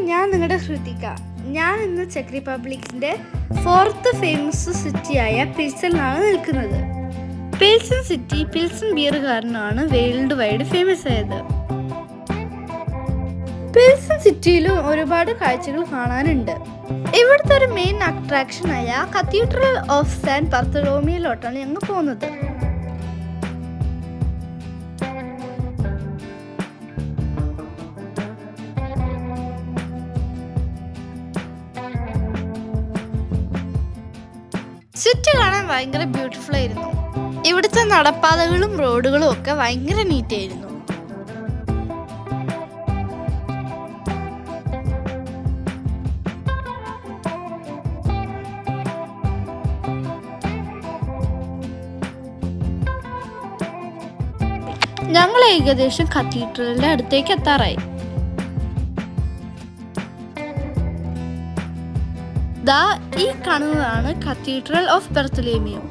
ഞാൻ നിങ്ങളുടെ ഹൃതിക. ഞാൻ ഇന്ന് ചെക്ക് റിപ്പബ്ലിക്കിന്റെ 4th ഫേമസ് സിറ്റിയായ പിൽസണിലാണ് നിൽക്കുന്നത്. പിൽസൺ സിറ്റി പിൽസൺ ബിയർ കാരണമാണ് വേൾഡ് വൈഡ് ഫേമസ് ആയത്. പിൽസൺ സിറ്റിയിലും ഒരുപാട് കാഴ്ചകൾ കാണാനുണ്ട്. ഇവിടുത്തെ ഒരു മെയിൻ അട്രാക്ഷനായ കത്തീഡ്രൽ ഓഫ് സെന്റ് ബർത്തലോമിയോയിലോട്ടാണ് ഞങ്ങൾ പോകുന്നത്. സിറ്റി കാണാൻ ഭയങ്കര ബ്യൂട്ടിഫുൾ ആയിരുന്നു. ഇവിടുത്തെ നടപ്പാതകളും റോഡുകളും ഒക്കെ ഭയങ്കര നീറ്റ് ആയിരുന്നു. ഞങ്ങൾ ഏകദേശം കത്തീഡ്രലിന്റെ അടുത്തേക്ക് എത്താറായി. ഈ കാണുന്നതാണ് cathedral of Bartholomew.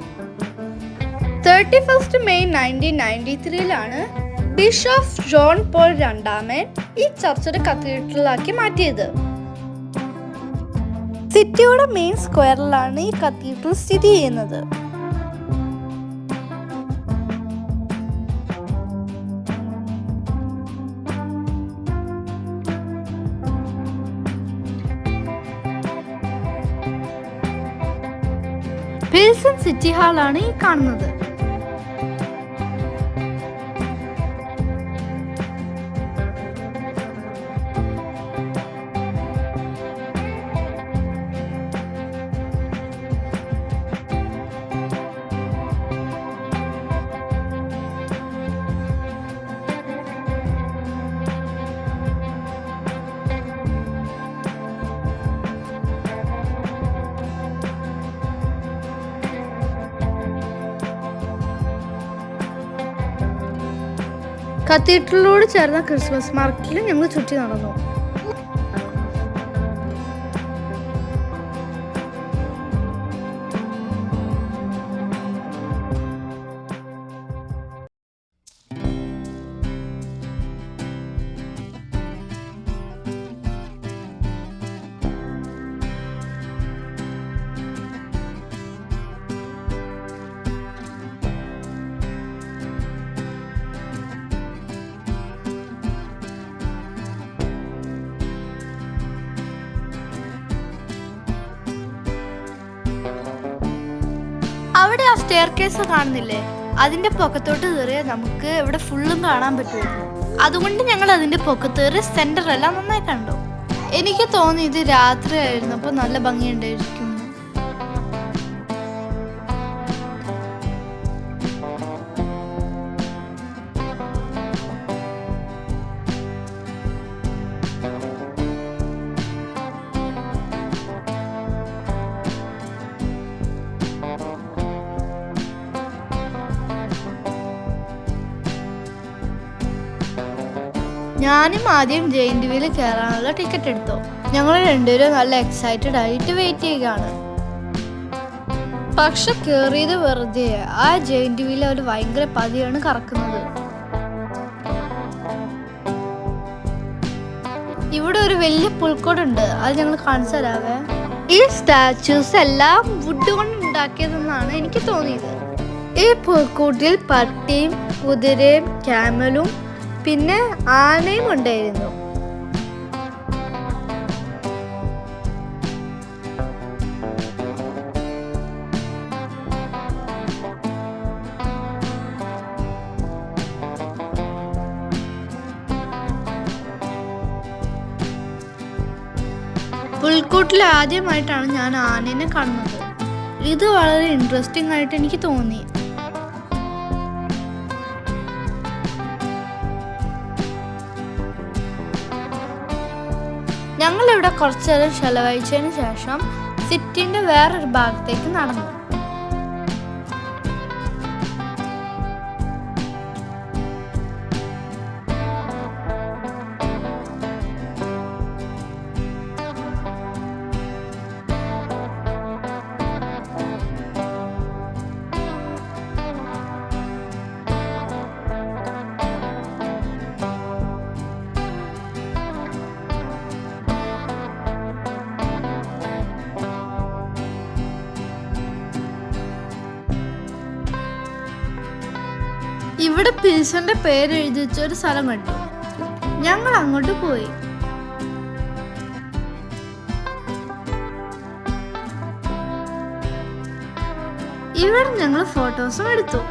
31 May 1993 bishop John Paul II ഈ ചർച്ചയുടെ കത്തീഡ്രലാക്കി മാറ്റിയത്. സിറ്റിയുടെ മെയിൻ സ്ക്വയറിലാണ് ഈ കത്തീഡ്രൽ സ്ഥിതി ചെയ്യുന്നത്. പിൽസൺ സിറ്റി ഹാളാണ് ഈ കാണുന്നത്. കത്തീഡ്രലിനോട് ചേർന്ന ക്രിസ്മസ് മാർക്കറ്റിൽ ഞങ്ങൾ ചുറ്റി നടന്നു. അവിടെ ആ സ്റ്റെയർ കേസ് കാണുന്നില്ലേ, അതിന്റെ പൊക്കത്തോട്ട് കയറിയാൽ നമുക്ക് ഇവിടെ ഫുള്ളും കാണാൻ പറ്റുമായിരുന്നു. അതുകൊണ്ട് ഞങ്ങൾ അതിന്റെ പൊക്കത്ത് കയറി സെന്റർ എല്ലാം നന്നായി കണ്ടു. എനിക്ക് തോന്നി ഇത് രാത്രി ആയിരുന്നപ്പോൾ നല്ല ഭംഗിയുണ്ടായിരിക്കും. ഞാനും ആദ്യം ജെയിന്റ് വീല് കയറാനുള്ള ടിക്കറ്റ് എടുത്തു. ഞങ്ങൾ രണ്ടുപേരും നല്ല എക്സൈറ്റഡ് ആയിട്ട് വെയിറ്റ് ചെയ്യുകയാണ്. പക്ഷെ കയറിയത് വെറുതെ. ആ ജെയിന്റ് വീല് അവർ ഭയങ്കര പതിയാണ് കറക്കുന്നത്. ഇവിടെ ഒരു വലിയ പുൽക്കോടുണ്ട്, അത് ഞങ്ങൾ കാണിച്ചു തരാവേ. ഈ സ്റ്റാച്യൂസ് എല്ലാം വുഡ് കൊണ്ട് ഉണ്ടാക്കിയതെന്നാണ് എനിക്ക് തോന്നിയത്. ഈ പുൽക്കൂട്ടിൽ പട്ടിയും കുതിരയും ക്യാമലും പിന്നെ ആനയും ഉണ്ടായിരുന്നു. പുൽക്കൂട്ടിൽ ആദ്യമായിട്ടാണ് ഞാൻ ആനേനെ കാണുന്നത്. ഇത് വളരെ ഇൻട്രസ്റ്റിംഗ് ആയിട്ട് എനിക്ക് തോന്നി. ഞങ്ങളിവിടെ കുറച്ചു നേരം ചെലവഴിച്ചതിന് ശേഷം സിറ്റിന്റെ വേറൊരു ഭാഗത്തേക്ക് നടന്നു. ഇവിടെ പിൽസന്റെ പേര് എഴുതി വെച്ച ഒരു സ്ഥലം കണ്ടു. ഞങ്ങൾ അങ്ങോട്ട് പോയി. ഇവിടെ ഞങ്ങൾ ഫോട്ടോസും എടുത്തു.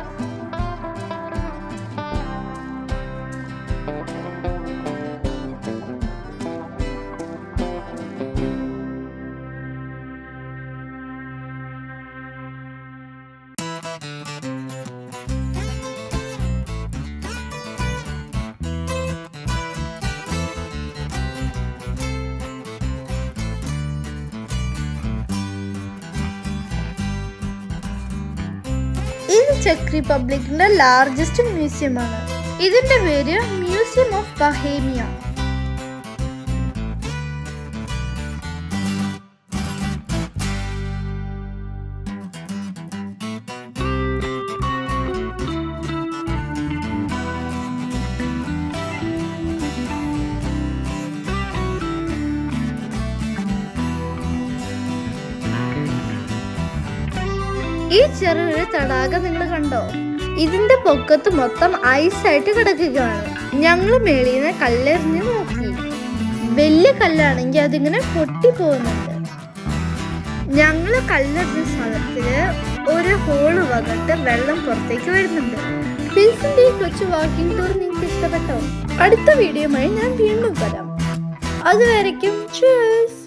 ഇത് ചെക്ക് റിപ്പബ്ലിക്കിന്റെ ലാർജസ്റ്റ് മ്യൂസിയം ആണ്. ഇതിന്റെ പേര് മ്യൂസിയം ഓഫ് ബൊഹേമിയ. ഈ ചെറിയൊരു തടാകം നിങ്ങൾ കണ്ടോ? ഇതിന്റെ പൊക്കത്ത് മൊത്തം ഐസായിട്ട് കിടക്കുകയാണ്. ഞങ്ങൾ മേളിന്ന് കല്ലെറിഞ്ഞ് നോക്കി. വലിയ കല്ലാണെങ്കിൽ അതിങ്ങനെ പൊട്ടി പോകുന്നുണ്ട്. ഞങ്ങള് കല്ലെറിഞ്ഞ സ്ഥലത്തില് ഒരു ഹോള് വന്നിട്ട് വെള്ളം പുറത്തേക്ക് വരുന്നുണ്ട്. പിൽസിന്റെ കൊച്ചു വാക്കിംഗ് ടൂർ നിങ്ങൾക്ക് ഇഷ്ടപ്പെട്ടോ? അടുത്ത വീഡിയോയുമായി ഞാൻ വീണ്ടും വരാം. അതുവരയ്ക്കും cheers.